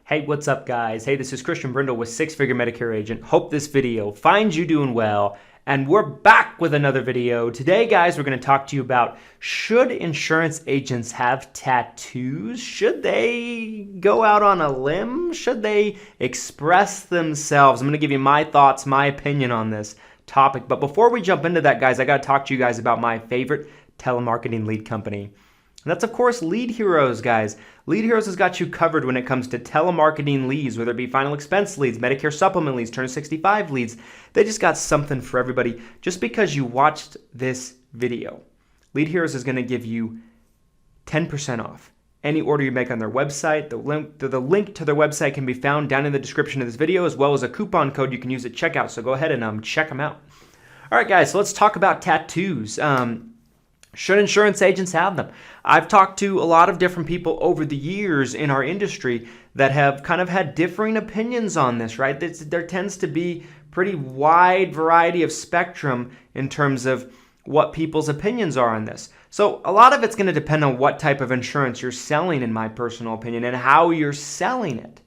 Hey, what's up, guys? Hey, this is Christian Brindle with Six Figure Medicare Agent. Hope this video finds you doing well. And we're back with another video. Today, guys, we're going to talk to you about, should insurance agents have tattoos? Should they go out on a limb? Should they express themselves? I'm going to give you my thoughts, my opinion on this topic. But before we jump into that, guys, I got to talk to you guys about my favorite telemarketing lead company. And that's, of course, Lead Heroes, guys. Lead Heroes has got you covered when it comes to telemarketing leads, whether it be final expense leads, Medicare supplement leads, turn 65 leads. They just got something for everybody. Just because you watched this video, Lead Heroes is going to give you 10% off any order you make on their website. The link to their website can be found down in the description of this video, as well as a coupon code you can use at checkout. So go ahead and check them out. All right, guys, so let's talk about tattoos. Should insurance agents have them? I've talked to a lot of different people over the years in our industry that have kind of had differing opinions on this, right? There tends to be pretty wide variety of spectrum in terms of what people's opinions are on this. So a lot of it's going to depend on what type of insurance you're selling, in my personal opinion, and how you're selling it,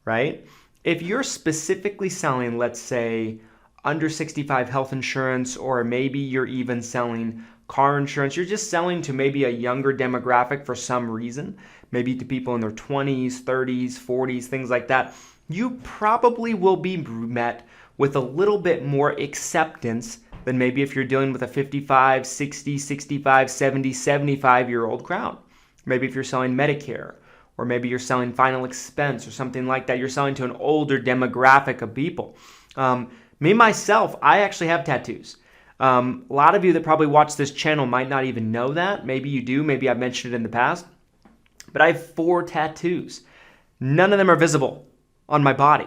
right? If you're specifically selling, let's say, under 65 health insurance, or maybe you're even selling car insurance, you're just selling to maybe a younger demographic for some reason, maybe to people in their 20s, 30s, 40s, things like that, you probably will be met with a little bit more acceptance than maybe if you're dealing with a 55, 60, 65, 70, 75-year-old crowd. Maybe if you're selling Medicare, or maybe you're selling final expense or something like that, you're selling to an older demographic of people. Me, myself, I actually have tattoos. A lot of you that probably watch this channel might not even know that. Maybe you do. Maybe I've mentioned it in the past. But I have 4 tattoos. None of them are visible on my body.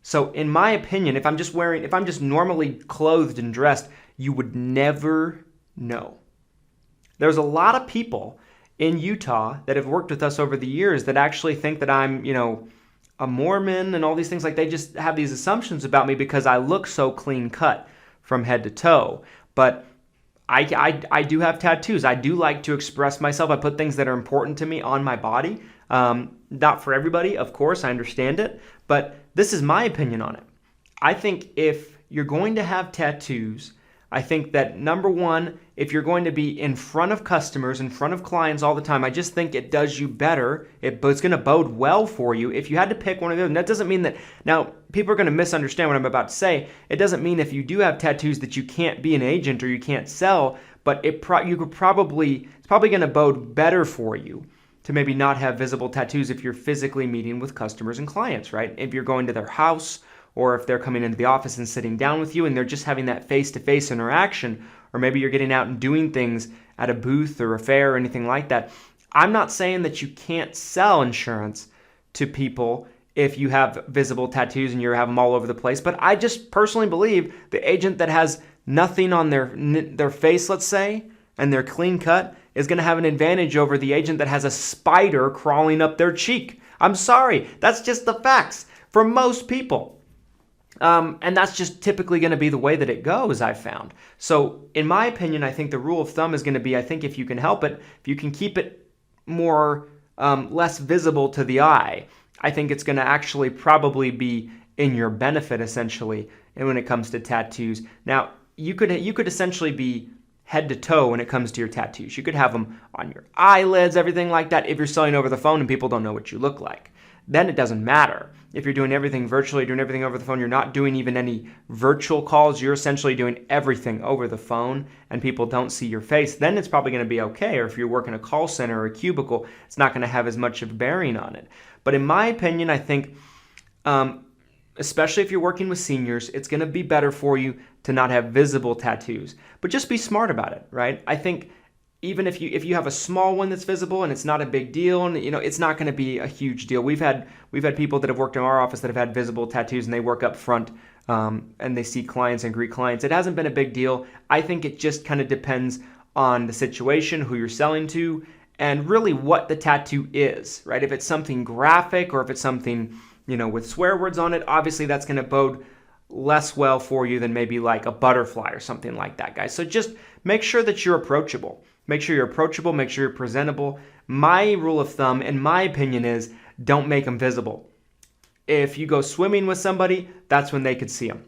So in my opinion, if I'm just normally clothed and dressed, you would never know. There's a lot of people in Utah that have worked with us over the years that actually think that I'm, a Mormon and all these things. Like, they just have these assumptions about me because I look so clean cut from head to toe. But I do have tattoos. I do like to express myself. I put things that are important to me on my body. Not for everybody, of course, I understand it, but this is my opinion on it. I think if you're going to have tattoos, I think that, number one, if you're going to be in front of customers, in front of clients all the time, I just think it does you better. It's going to bode well for you. If you had to pick one of them, that doesn't mean that, now, people are going to misunderstand what I'm about to say. It doesn't mean if you do have tattoos that you can't be an agent or you can't sell, but it's probably going to bode better for you to maybe not have visible tattoos if you're physically meeting with customers and clients, right? If you're going to their house, or if they're coming into the office and sitting down with you and they're just having that face-to-face interaction, or maybe you're getting out and doing things at a booth or a fair or anything like that. I'm not saying that you can't sell insurance to people if you have visible tattoos and you have them all over the place, but I just personally believe the agent that has nothing on their face, let's say, and they're clean cut, is going to have an advantage over the agent that has a spider crawling up their cheek. I'm sorry, that's just the facts for most people. And that's just typically going to be the way that it goes, I've found. So in my opinion, I think the rule of thumb is going to be, I think if you can help it, if you can keep it more, less visible to the eye, I think it's going to actually probably be in your benefit, essentially, and when it comes to tattoos. Now, you could essentially be head to toe when it comes to your tattoos. You could have them on your eyelids, everything like that, if you're selling over the phone and people don't know what you look like. Then it doesn't matter. If you're doing everything virtually, doing everything over the phone, you're not doing even any virtual calls, you're essentially doing everything over the phone and people don't see your face, then it's probably going to be okay. Or if you're working a call center or a cubicle, it's not going to have as much of a bearing on it. But in my opinion, I think, especially if you're working with seniors, it's going to be better for you to not have visible tattoos. But just be smart about it, right? I think even if you have a small one that's visible and it's not a big deal, and it's not going to be a huge deal. We've had people that have worked in our office that have had visible tattoos and they work up front and they see clients and greet clients. It hasn't been a big deal. I think it just kind of depends on the situation, who you're selling to, and really what the tattoo is, right? If it's something graphic or if it's something with swear words on it, obviously that's going to bode less well for you than maybe like a butterfly or something like that, guys. So just make sure that you're approachable. Make sure you're approachable. Make sure you're presentable. My rule of thumb, in my opinion, is don't make them visible. If you go swimming with somebody, that's when they could see them.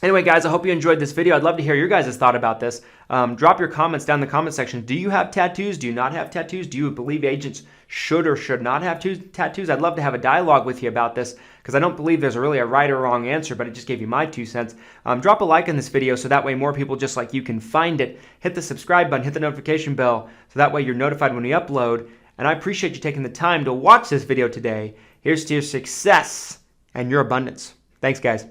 Anyway, guys, I hope you enjoyed this video. I'd love to hear your guys' thought about this. Drop your comments down in the comment section. Do you have tattoos? Do you not have tattoos? Do you believe agents should or should not have tattoos? I'd love to have a dialogue with you about this because I don't believe there's really a right or wrong answer, but it just gave you my 2 cents. Drop a like on this video so that way more people just like you can find it. Hit the subscribe button, hit the notification bell so that way you're notified when we upload. And I appreciate you taking the time to watch this video today. Here's to your success and your abundance. Thanks, guys.